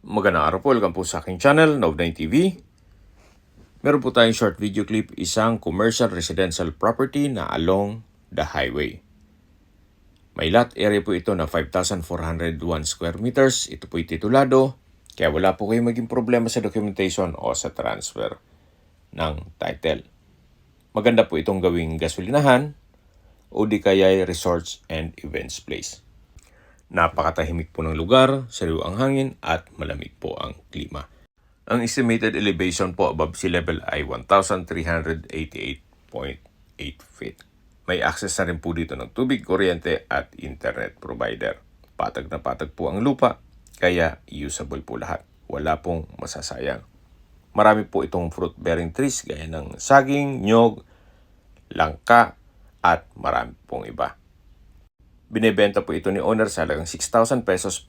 Magandang araw po, welcome po sa aking channel, Nov9 TV. Meron po tayong short video clip, isang commercial residential property na along the highway. May lot area po ito na 5,401 square meters. Ito po'y titulado, kaya wala po kayong maging problema sa documentation o sa transfer ng title. Maganda po itong gawing gasolinahan o di kaya'y resorts and events place. Napakatahimik po ng lugar, sariwa ang hangin at malamig po ang klima. Ang estimated elevation po above sea level ay 1,388.8 feet. May access na rin po dito ng tubig, kuryente at internet provider. Patag na patag po ang lupa, kaya usable po lahat. Wala pong masasayang. Marami po itong fruit-bearing trees gaya ng saging, nyog, langka at marami pong iba. Binebenta po ito ni owner sa halagang 6,000 pesos